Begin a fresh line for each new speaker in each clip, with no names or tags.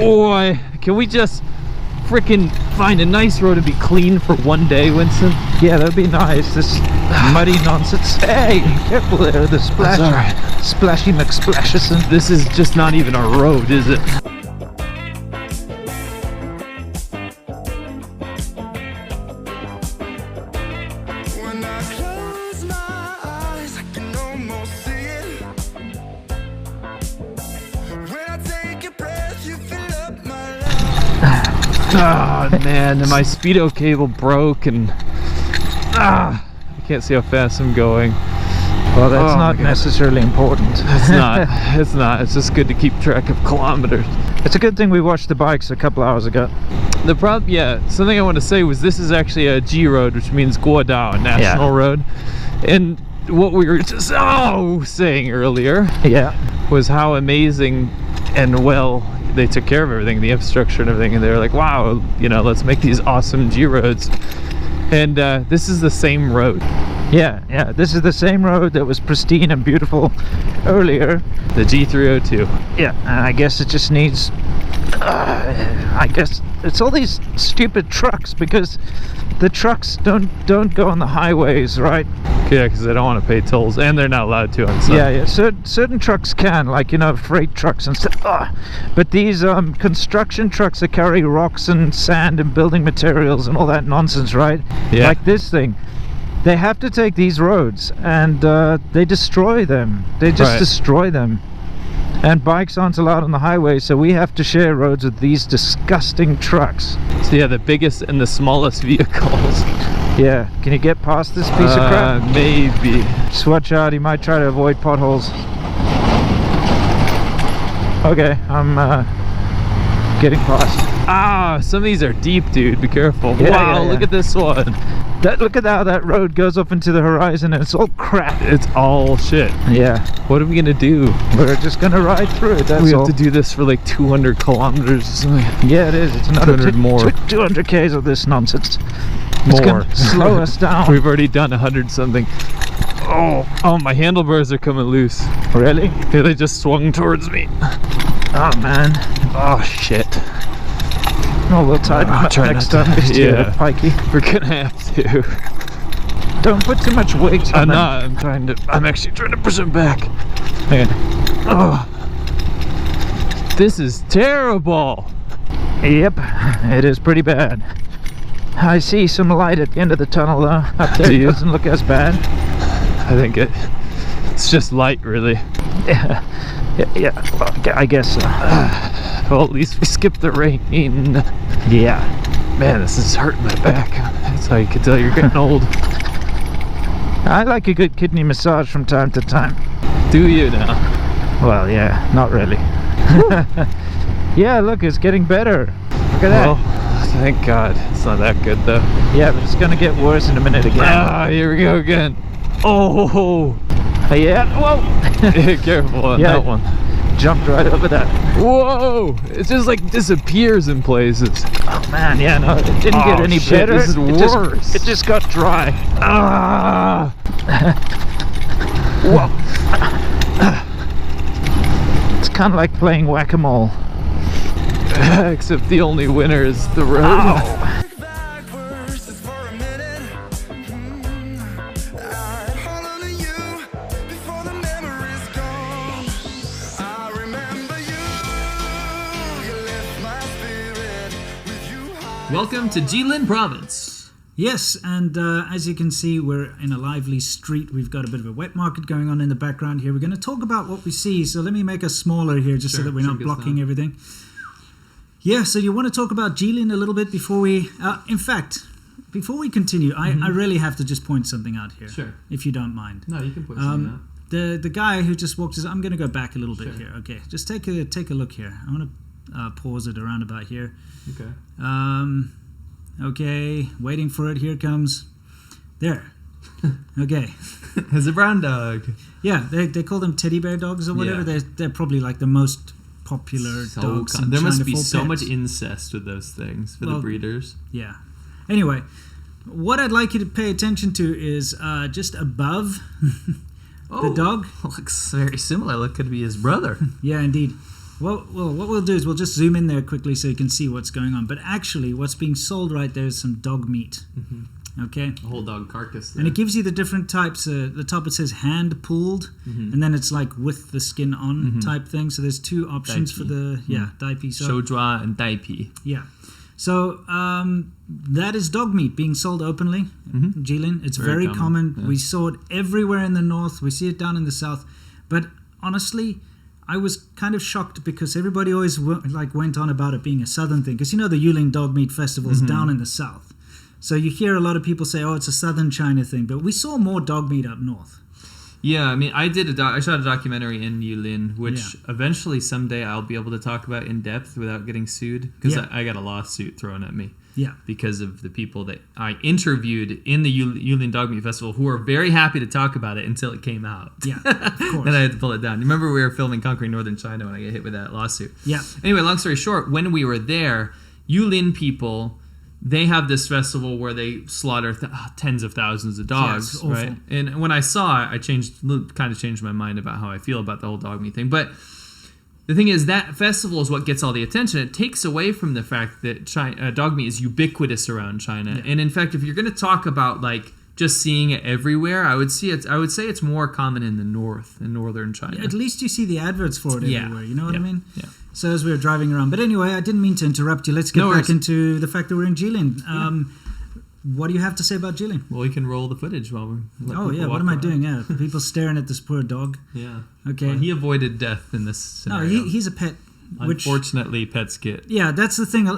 boy, can we just freaking find a nice road to be clean for one day, Winston?
Yeah, that'd be nice. This muddy nonsense. Hey, careful there, the splash.
That's all right.
Splashy McSplasherson.
This is just not even a road, is it?
When I close my eyes, I can almost see it. When I take a breath, you fill up my lungs.
Oh man, and my speedo cable broke, and I can't see how fast I'm going.
Well, that's
Oh
not
my God.
necessarily important.
It's not. It's not. It's just good to keep track of kilometers.
It's a good thing we watched the bikes a couple hours ago.
The problem, yeah, something I want to say was this is actually a G road, which means Guodao, a national road. And what we were just saying earlier
Yeah.
was how amazing and well they took care of everything, the infrastructure and everything. And they were like, wow, you know, let's make these awesome G roads. And this is the same road.
Yeah, this is the same road that was pristine and beautiful earlier.
The G302.
Yeah, and I guess it just needs... I guess it's all these stupid trucks, because the trucks don't go on the highways, right?
Yeah, because they don't want to pay tolls, and they're not allowed to on some.
Yeah. Certain trucks can, like, you know, freight trucks and stuff. But these construction trucks that carry rocks and sand and building materials and all that nonsense, right?
Yeah.
Like this thing. They have to take these roads, and they destroy them. They just destroy them. And bikes aren't allowed on the highway, so we have to share roads with these disgusting trucks.
So yeah, the biggest and the smallest vehicles.
Yeah, can you get past this piece of crap?
Maybe.
Just watch out, he might try to avoid potholes. Okay, I'm getting past.
Some of these are deep, dude. Be careful.
Yeah,
Wow,
yeah.
look at this one.
Look at how that road goes up into the horizon, and it's all crap.
It's all shit.
Yeah,
What are we gonna do?
we're just gonna ride through it, that's
We have
all.
to do this for like 200 kilometers or something.
Yeah, it is. It's another
200 more.
200 k's of this nonsense. It's
More.
gonna slow us down.
We've already done 100 something. Oh, my handlebars are coming loose.
Really?
Yeah, they just swung towards me.
Oh man.
Oh shit.
Oh, we'll tighten
Oh,
up
try
next
not
time.
to-
Yeah,
yeah.
pikey.
We're gonna have to.
Don't put too much weight on
I'm
them.
not. I'm actually trying to push them back.
Yeah.
Oh. This is terrible.
Yep, it is pretty bad. I see some light at the end of the tunnel though. Up there
Do
it
you?
doesn't look as bad.
I think it's just light, really.
Yeah, well, I guess so.
Well, at least we skipped the rain.
Yeah.
Man, this is hurting my back. That's how you can tell you're getting old.
I like a good kidney massage from time to time.
Do you now?
Well, yeah, not really. Yeah, look, it's getting better. Look at that.
Well, thank God. It's not that good, though.
Yeah, but it's gonna get worse in a minute again.
Here we go again. Oh!
Yeah, whoa!
Careful on
Yeah.
that one.
Jumped right over that.
Whoa! It just like disappears in places.
Oh man, yeah, no, it didn't get any
shit,
better.
this is worse.
It just got dry.
Ah!
Whoa! It's kind of like playing whack-a-mole.
Except the only winner is the road.
Ow!
Backwards just for a minute. I'd hold on to you before the memory's gone. I remember you. You lift my spirit with you high.
Welcome to Jilin Province. Yes, and as you can see, we're in a lively street. We've got a bit of a wet market going on in the background here. We're going to talk about what we see. So let me make us smaller here just so that we're not blocking everything. Yeah, so you want to talk about Jilin a little bit before we... in fact, before we continue, I really have to just point something out here.
Sure.
If you don't mind.
No, you can point something out.
The guy who just walked us... I'm going to go back a little bit here. Okay, just take a look here. I want to pause it around about here.
Okay.
Okay, waiting for it. Here it comes. There. Okay.
It's a brown dog.
Yeah, they call them teddy bear dogs or whatever.
Yeah.
They're probably like the most popular dogs in
There
China
must be
for
so
pets.
much incest with those things for the
Well,
breeders.
Yeah. Anyway, what I'd like you to pay attention to is just above the dog.
Looks very similar. Look, could be his brother.
Yeah, indeed. Well, what we'll do is we'll just zoom in there quickly so you can see what's going on. But actually, what's being sold right there is some dog meat. Okay?
A whole dog carcass there.
And it gives you the different types. The top it says hand pulled, and then it's like with the skin on type thing. So there's two options for the daipi. So
Shoujua and daipi.
yeah. So that is dog meat being sold openly, Jilin. It's very common.
Yeah.
We saw it everywhere in the north. We see it down in the south. But honestly, I was kind of shocked because everybody always went on about it being a southern thing. Because you know the Yulin Dog Meat Festival is down in the south. So you hear a lot of people say, oh, it's a southern China thing. But we saw more dog meat up north.
Yeah, I mean, I shot a documentary in Yulin, which eventually someday I'll be able to talk about in depth without getting sued, because I got a lawsuit thrown at me.
Yeah.
Because of the people that I interviewed in the Yulin Dog Meat Festival who were very happy to talk about it until it came out.
Yeah, of course.
Then I had to pull it down. Remember we were filming Conquering Northern China when I got hit with that lawsuit?
Yeah.
Anyway, long story short, when we were there, Yulin people, they have this festival where they slaughter tens of thousands of dogs,
it's awful.
right? And when I saw it, I kind of changed my mind about how I feel about the whole dog meat thing. But the thing is, that festival is what gets all the attention. It takes away from the fact that dog meat is ubiquitous around China.
Yeah.
And in fact, if you're going to talk about like just seeing it everywhere, I would say it's more common in the north, in northern China.
At least you see the adverts for it everywhere. You know what I mean?
Yeah.
So as we were driving around. But anyway, I didn't mean to interrupt you. Let's get back into the fact that we're in Jilin. What do you have to say about Jilin?
Well, we can roll the footage while we
What am I doing? Yeah, people staring at this poor dog.
Yeah.
Okay.
Well, he avoided death in this scenario.
No, he's a pet.
Unfortunately, pets get...
Yeah, that's the thing.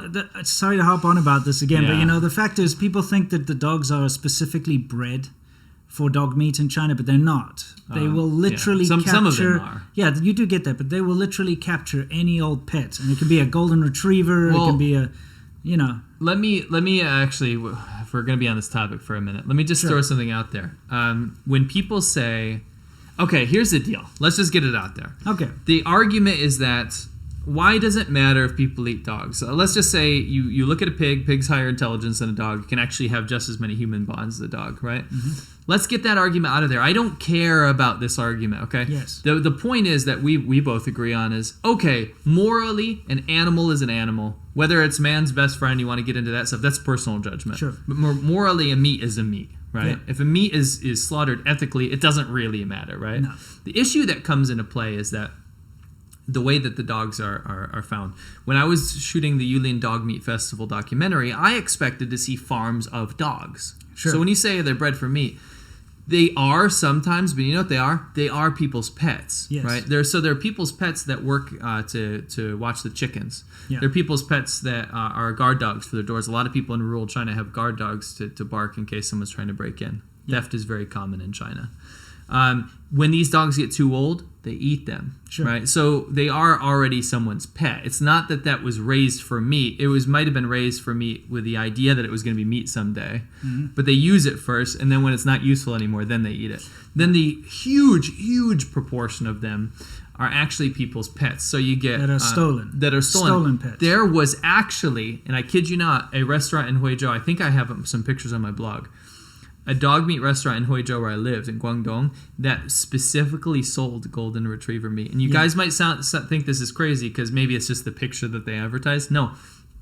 Sorry to hop on about this again, but
Yeah.
the fact is people think that the dogs are specifically bred for dog meat in China, but they're not. They will literally capture...
Some of them are.
Yeah, you do get that, but they will literally capture any old pet. And it can be a golden retriever, it can be a...
Let me actually, if we're going to be on this topic for a minute, let me just throw something out there. When people say, okay, here's the deal. Let's just get it out there.
Okay.
The argument is that why does it matter if people eat dogs? So let's just say you look at a pig's higher intelligence than a dog. It can actually have just as many human bonds as a dog, right? Let's get that argument out of there. I don't care about this argument, okay?
Yes.
The point is that we both agree on is, okay, morally, an animal is an animal. Whether it's man's best friend, you want to get into that stuff, that's personal judgment.
Sure.
But morally, a meat is a meat, right?
Yeah.
If a meat is slaughtered ethically, it doesn't really matter, right?
No.
The issue that comes into play is that the way that the dogs are found. When I was shooting the Yulin Dog Meat Festival documentary, I expected to see farms of dogs.
Sure.
So when you say they're bred for meat, they are sometimes, but you know what they are? They are people's pets,
Yes.
right? They're people's pets that work to watch the chickens.
Yeah.
They're people's pets that are guard dogs for their doors. A lot of people in rural China have guard dogs to bark in case someone's trying to break in.
Yeah.
Theft is very common in China. When these dogs get too old, they eat them,
Sure.
right? So they are already someone's pet. It's not that was raised for meat. It might have been raised for meat with the idea that it was going to be meat someday. But they use it first, and then when it's not useful anymore, then they eat it. Then the huge proportion of them are actually people's pets. So you get...
That are stolen. Stolen pets.
There was actually, and I kid you not, a restaurant in Huizhou. I think I have some pictures on my blog. A dog meat restaurant in Huizhou where I lived, in Guangdong, that specifically sold golden retriever meat. And you guys might think this is crazy because maybe it's just the picture that they advertised. No,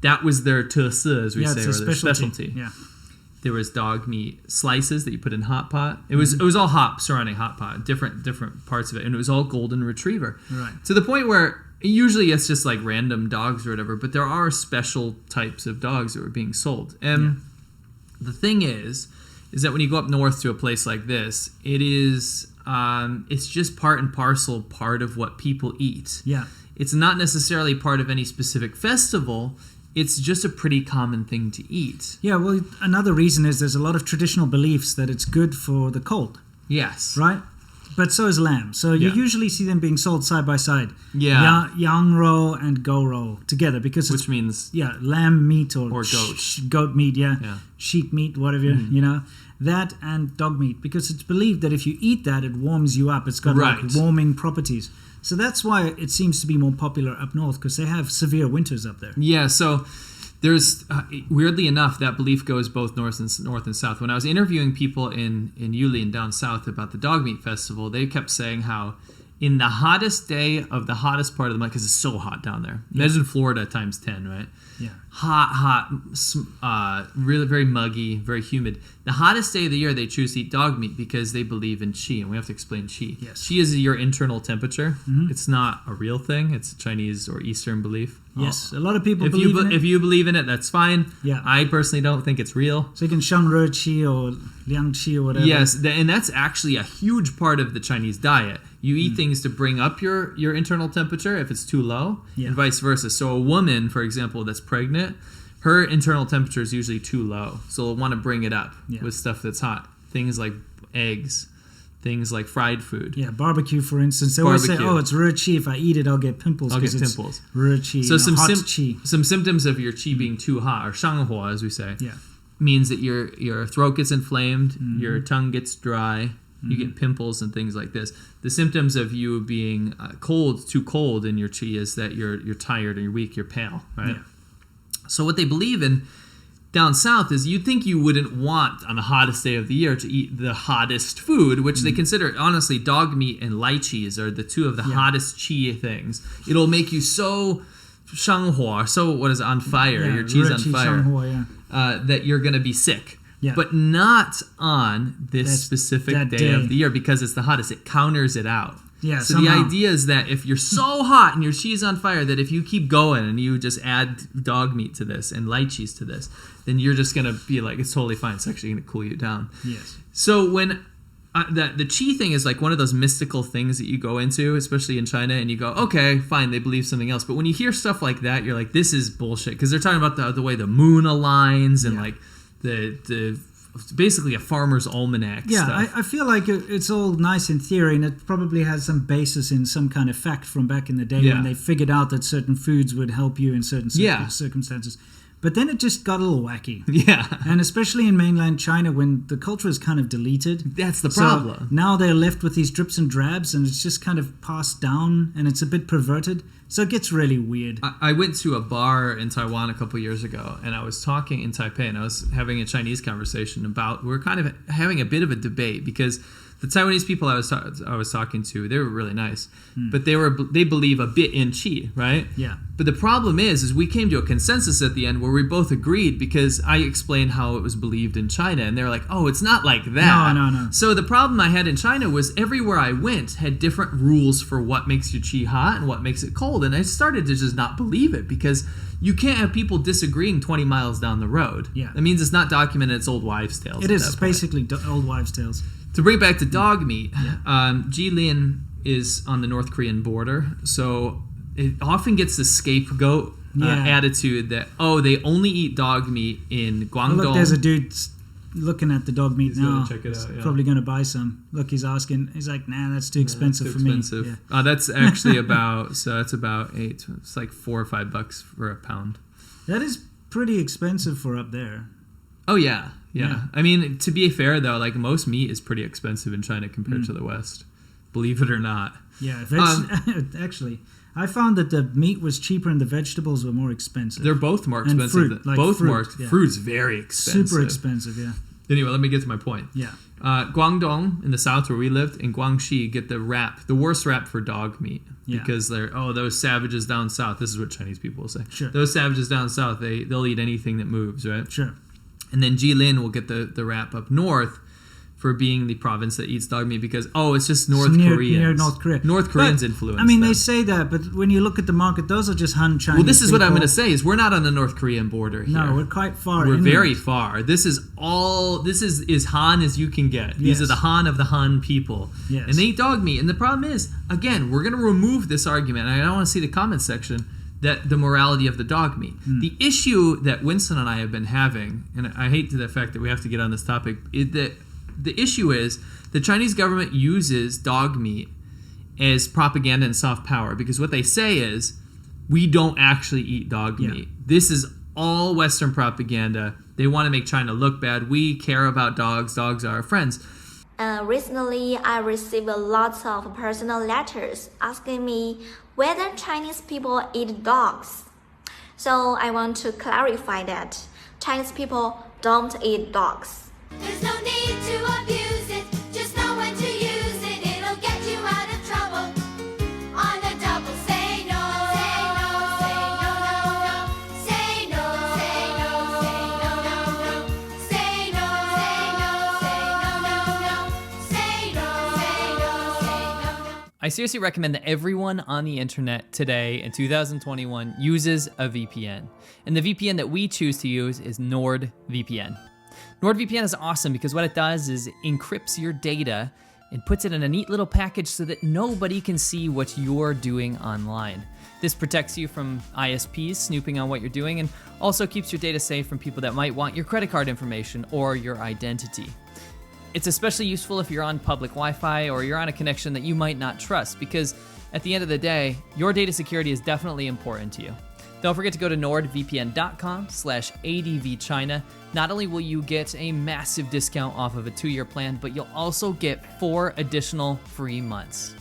that was their 特色, as we say, or their specialty.
Yeah.
There was dog meat slices that you put in hot pot. It was all hot surrounding hot pot, different parts of it, and it was all golden retriever.
Right.
To the point where usually it's just like random dogs or whatever, but there are special types of dogs that were being sold. And the thing is that when you go up north to a place like this, it's just part and parcel part of what people eat.
Yeah.
It's not necessarily part of any specific festival. It's just a pretty common thing to eat.
Yeah, well, another reason is there's a lot of traditional beliefs that it's good for the cold,
Yes.
right? But so is lamb. So you usually see them being sold side by side.
Yeah.
Yang roe and go roe together because it's...
Which means...
Yeah, lamb meat or
goat.
Goat meat, yeah.
Yeah.
Sheep meat, whatever, That and dog meat, because it's believed that if you eat that, it warms you up. It's got like warming properties. So that's why it seems to be more popular up north, because they have severe winters up there.
Yeah, so there's, weirdly enough, that belief goes both north and south. When I was interviewing people in Yulin down south about the dog meat festival, they kept saying how in the hottest day of the hottest part of the month, because it's so hot down there. Imagine Florida times 10, right?
Yeah.
Hot, really very muggy, very humid. The hottest day of the year, they choose to eat dog meat because they believe in qi, and we have to explain qi.
Yes.
Qi is your internal temperature. It's not a real thing. It's a Chinese or Eastern belief.
Yes, a lot of people believe in it.
If you believe in it, that's fine.
Yeah.
I personally don't think it's real.
So you can shang re qi or liang qi or whatever.
Yes, and that's actually a huge part of the Chinese diet. You eat things to bring up your internal temperature if it's too low, and vice versa. So a woman, for example, that's pregnant, her internal temperature is usually too low. So they'll want to bring it up with stuff that's hot. Things like eggs, things like fried food.
Yeah, barbecue, for instance. They always say, oh, it's re qi. If I eat it, I'll get pimples.
I'll get
it's
pimples.
Re qi,
So some
hot qi.
some symptoms of your qi being too hot, or shanghua, as we say,
Yeah.
means that your throat gets inflamed, your tongue gets dry, you get pimples and things like this. The symptoms of you being too cold in your qi is that you're tired and you're weak, you're pale, right?
Yeah.
So what they believe in down south is you'd think you wouldn't want on the hottest day of the year to eat the hottest food, which they consider, honestly, dog meat and lychees are the two of the hottest qi things. It'll make you so shanghua, so what is it, on fire, your qi's on fire,
Shanghua,
that you're going to be sick.
Yeah.
But not on this specific
that
day of the year because it's the hottest. It counters it out.
Yeah,
So
somehow.
the idea is that if you're so hot and your cheese on fire, that if you keep going and you just add dog meat to this and light cheese to this, then you're just going to be like, it's totally fine. It's actually going to cool you down.
Yes.
So when the qi thing is like one of those mystical things that you go into, especially in China, and you go, okay, fine, they believe something else. But when you hear stuff like that, you're like, this is bullshit. Because they're talking about the way the moon aligns and like the basically a farmer's almanac stuff.
I feel like it's all nice in theory, and it probably has some basis in some kind of fact from back in the day when they figured out that certain foods would help you in certain circumstances. But then it just got a little wacky.
Yeah.
And especially in mainland China, when the culture is kind of deleted.
That's the problem.
So now they're left with these drips and drabs, and it's just kind of passed down, and it's a bit perverted. So it gets really weird.
I went to a bar in Taiwan a couple years ago, and I was talking in Taipei, and I was having a Chinese conversation about, we were kind of having a bit of a debate, because the Taiwanese people I was talking to, they were really nice, but they believe a bit in qi, right?
Yeah.
But the problem is we came to a consensus at the end where we both agreed, because I explained how it was believed in China, and they were like, oh, it's not like that.
No.
So the problem I had in China was everywhere I went had different rules for what makes your qi hot and what makes it cold, and I started to just not believe it, because you can't have people disagreeing 20 miles down the road.
Yeah.
That means it's not documented, it's old wives' tales.
It is. It's basically old wives' tales.
To bring it back to dog meat, Jilin is on the North Korean border, so it often gets the scapegoat attitude that, oh, they only eat dog meat in Guangdong.
Look, there's a dude looking at the dog meat now.
Check it out,
Probably going to buy some. Look, he's asking. He's like, nah, that's too expensive for me. Yeah.
That's actually about, so that's about it's like $4 or $5 for a pound.
That is pretty expensive for up there.
Oh, yeah. I mean, to be fair, though, like most meat is pretty expensive in China compared to the West. Believe it or not.
Yeah, actually, I found that the meat was cheaper and the vegetables were more expensive.
They're both more
And
expensive.
fruit,
Fruit's very expensive.
Super expensive, yeah.
Anyway, let me get to my point.
Yeah.
Guangdong, in the south where we lived, and Guangxi get the worst rap for dog meat.
Yeah.
Because they're, those savages down south. This is what Chinese people will say.
Sure.
Those savages down south, they'll eat anything that moves, right?
Sure.
And then Jilin will get the rap up north for being the province that eats dog meat because, it's just North Koreans.
Near North Korea.
North Koreans influence
I mean,
them.
they say that, but when you look at the market, those are just Han Chinese
Well, this is what I'm
people.
going to say, is we're not on the North Korean border here.
No, we're quite far
We're
inland.
very far. This is as Han as you can get. These
Yes.
are the Han of the Han people.
Yes.
And they eat dog meat. And the problem is, again, we're going to remove this argument. And I don't want to see the comment section that the morality of the dog meat. The issue that Winston and I have been having, and I hate the fact that we have to get on this topic, is that the issue is the Chinese government uses dog meat as propaganda and soft power because what they say is, we don't actually eat dog meat. This is all Western propaganda. They want to make China look bad. We care about dogs. Dogs are our friends.
Recently, I received lots of personal letters asking me whether Chinese people eat dogs. So I want to clarify that Chinese people don't eat dogs.
There's no need to abuse it, just know when to use it. It'll get you out of trouble.
seriously recommend that everyone on the internet today in 2021 uses a VPN. And the VPN that we choose to use is NordVPN. NordVPN is awesome because what it does is it encrypts your data and puts it in a neat little package so that nobody can see what you're doing online. This protects you from ISPs snooping on what you're doing and also keeps your data safe from people that might want your credit card information or your identity. It's especially useful if you're on public Wi-Fi or you're on a connection that you might not trust because at the end of the day, your data security is definitely important to you. Don't forget to go to nordvpn.com/ADVChina. Not only will you get a massive discount off of a 2-year plan, but you'll also get 4 additional free months.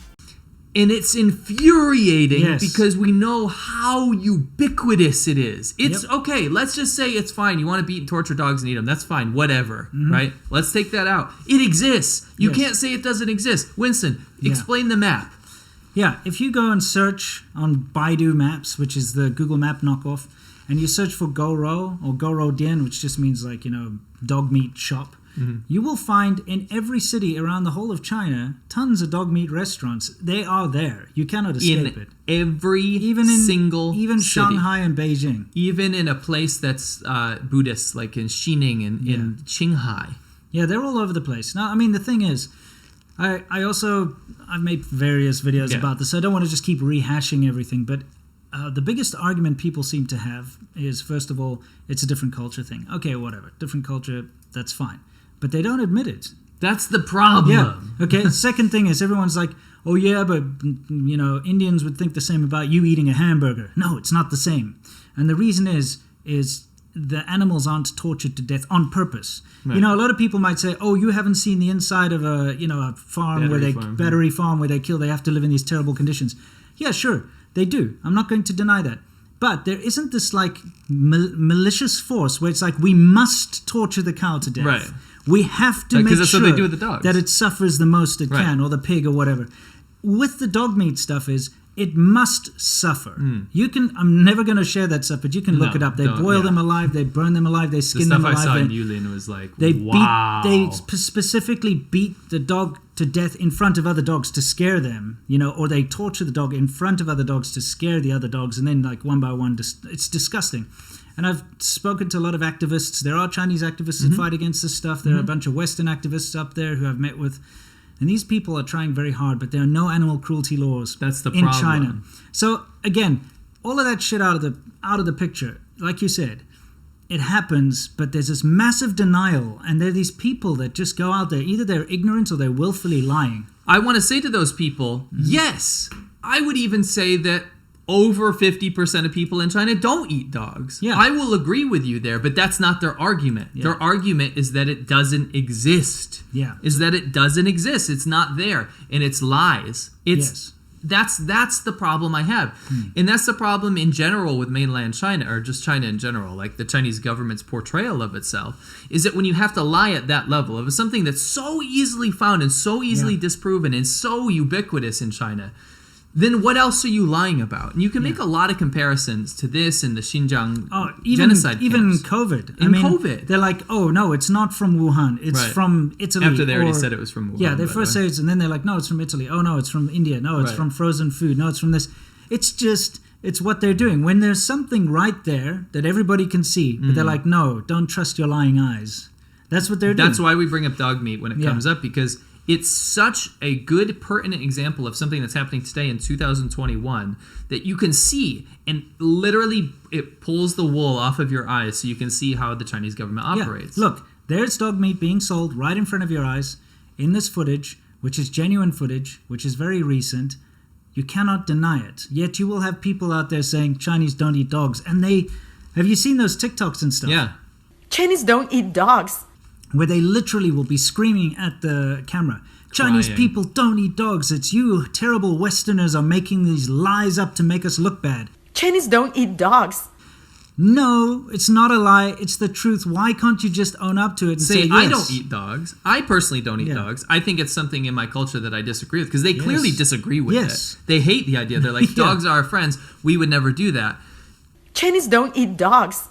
And it's infuriating because we know how ubiquitous it is. It's okay, let's just say it's fine. You want to beat and torture dogs and eat them. That's fine, whatever, right? Let's take that out. It exists. You can't say it doesn't exist. Winston, explain the map.
Yeah, if you go and search on Baidu Maps, which is the Google Map knockoff, and you search for Goro or Goro Dian, which just means like, dog meat shop, you will find in every city around the whole of China tons of dog meat restaurants. They are there. You cannot escape it.
Even single
even
city.
Shanghai and Beijing.
Even in a place that's Buddhist, like in Xining and in Qinghai.
Yeah, they're all over the place. Now, I mean, the thing is, I've made various videos about this, so I don't want to just keep rehashing everything, but the biggest argument people seem to have is, first of all, it's a different culture thing. Okay, whatever. Different culture, that's fine. But they don't admit it.
That's the problem.
Yeah. Okay, second thing is everyone's like, oh yeah, but, Indians would think the same about you eating a hamburger. No, it's not the same. And the reason is the animals aren't tortured to death on purpose. Right. A lot of people might say, oh, you haven't seen the inside of a farm battery farm where they have to live in these terrible conditions. Yeah, sure, they do. I'm not going to deny that. But there isn't this like malicious force where it's like we must torture the cow to death.
Right.
We have to make
that's
sure
what they do with the dogs.
that it suffers the most it can, or the pig or whatever. With the dog meat stuff is it must suffer. I'm never going to share that stuff, but you can look it up. They boil them alive, they burn them alive, they skin them alive.
The stuff I saw in Yulin was like,
they
wow.
They specifically beat the dog to death in front of other dogs to scare them, or they torture the dog in front of other dogs to scare the other dogs, and then like one by one, it's disgusting. And I've spoken to a lot of activists. There are Chinese activists that fight against this stuff. There are a bunch of Western activists up there who I've met with. And these people are trying very hard, but there are no animal cruelty laws in China. So again, all of that shit out of the picture, like you said, it happens, but there's this massive denial, and there are these people that just go out there, either they're ignorant or they're willfully lying.
I want to say to those people, yes, I would even say that over 50% of people in China don't eat dogs.
Yeah.
I will agree with you there, but that's not their argument. Yeah. Their argument is that it doesn't exist.
Yeah.
Is that it doesn't exist. It's not there. And it's lies. That's the problem I have. And that's the problem in general with mainland China, or just China in general, like the Chinese government's portrayal of itself, is that when you have to lie at that level of something that's so easily found and so easily disproven and so ubiquitous in China, then what else are you lying about? And you can make a lot of comparisons to this and the Xinjiang genocide
even
camps.
COVID.
COVID.
They're like, oh, no, it's not from Wuhan. It's from Italy.
After they already said it was from Wuhan.
Yeah, they first say it's, and then they're like, no, it's from Italy. Oh, no, it's from India. No, it's from frozen food. No, it's from this. It's what they're doing. When there's something right there that everybody can see, but they're like, no, don't trust your lying eyes. That's what they're doing.
That's why we bring up dog meat when it comes up, because it's such a good, pertinent example of something that's happening today in 2021 that you can see, and literally it pulls the wool off of your eyes so you can see how the Chinese government operates.
Look, there's dog meat being sold right in front of your eyes in this footage, which is genuine footage, which is very recent. You cannot deny it. Yet you will have people out there saying Chinese don't eat dogs. And have you seen those TikToks and stuff?
Yeah.
Chinese don't eat dogs.
Where they literally will be screaming at the camera, Chinese people don't eat dogs. It's you terrible Westerners are making these lies up to make us look bad.
Chinese don't eat dogs.
No, it's not a lie. It's the truth. Why can't you just own up to it and say yes?
I don't eat dogs. I personally don't eat dogs. I think it's something in my culture that I disagree with, because they clearly disagree with it. They hate the idea. They're like, dogs are our friends. We would never do that.
Chinese don't eat dogs.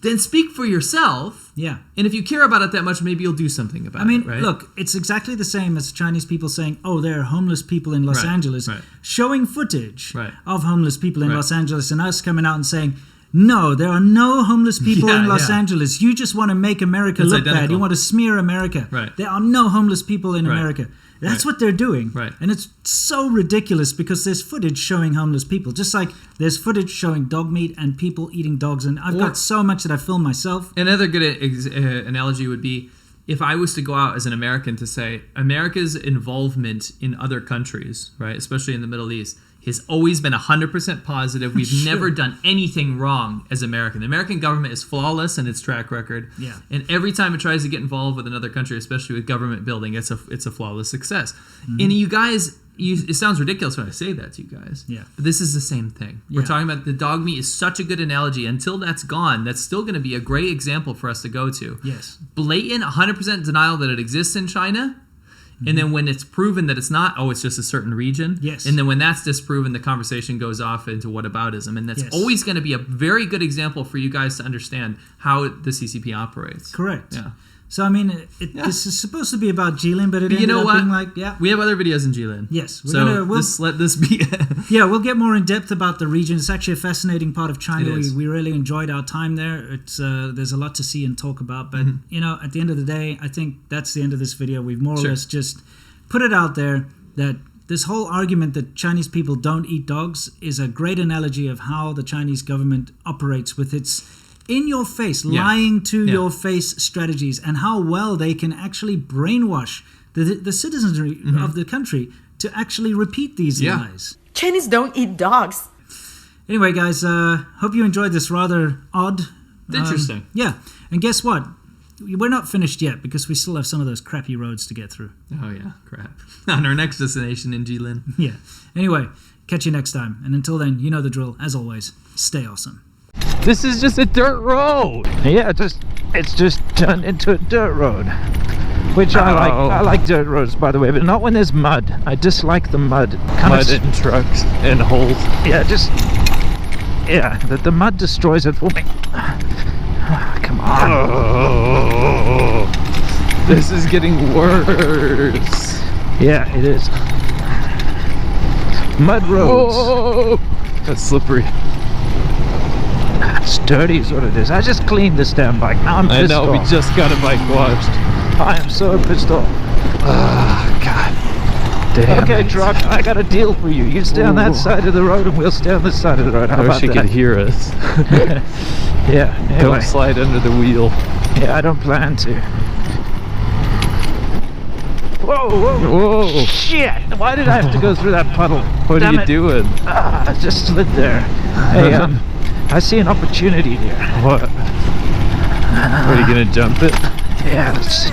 then speak for yourself.
Yeah.
And if you care about it that much, maybe you'll do something about it, right?
Look, it's exactly the same as Chinese people saying, oh, there are homeless people in Los Angeles, showing footage of homeless people in Los Angeles, and us coming out and saying, no, there are no homeless people in Los Angeles. You just want to make America look bad. You want to smear America. There are no homeless people in America. That's what they're doing. And it's so ridiculous because there's footage showing homeless people. Just like there's footage showing dog meat and people eating dogs. And I've got so much that I film myself.
Another good analogy would be if I was to go out as an American to say America's involvement in other countries, right, especially in the Middle East, has always been 100% positive. We've never done anything wrong as American. The American government is flawless in its track record. And every time it tries to get involved with another country, especially with government building, it's a flawless success. And you guys, it sounds ridiculous when I say that to you guys. But this is the same thing. We're talking about the dog meat is such a good analogy. Until that's gone, that's still going to be a great example for us to go to. Blatant 100% denial that it exists in China. And then when it's proven that it's not, it's just a certain region. And then when that's disproven, the conversation goes off into whataboutism. And that's always going to be a very good example for you guys to understand how the CCP operates.
Correct. So, I mean, this is supposed to be about Jilin, but it ended up being like,
we have other videos in Jilin.
Yes.
Let this be.
We'll get more in depth about the region. It's actually a fascinating part of China. We really enjoyed our time there. It's there's a lot to see and talk about. But, at the end of the day, I think that's the end of this video. We've more or less just put it out there that this whole argument that Chinese people don't eat dogs is a great analogy of how the Chinese government operates with its in-your-face, lying-to-your-face strategies, and how well they can actually brainwash the citizenry of the country to actually repeat these lies.
Chinese don't eat dogs.
Anyway, guys, hope you enjoyed this rather odd...
Interesting.
And guess what? We're not finished yet because we still have some of those crappy roads to get through.
Oh, yeah, crap. On our next destination in Jilin.
Anyway, catch you next time. And until then, you know the drill. As always, stay awesome.
This is just a dirt road.
Yeah, it's just turned into a dirt road. Which I like. I like dirt roads, by the way, but not when there's mud. I dislike the mud.
Mud and trucks and holes.
The mud destroys it for me. Come on.
This is getting worse.
Yeah, it is. Mud roads.
Oh, that's slippery.
It's dirty is what it is. I just cleaned this damn bike. Now I'm pissed off.
We just got a bike washed.
I am so pissed off.
God damn.
Okay, truck, I got a deal for you. You stay on that side of the road and we'll stay on this side of the road. How
I
about
wish you
that?
could hear us.
Anyway.
Don't slide under the wheel.
Yeah, I don't plan to. Whoa. Shit! Why did I have to go through that puddle?
What are you doing?
I just slid there. Hey, I see an opportunity here.
What? Are you gonna jump it?
Yeah, let's see.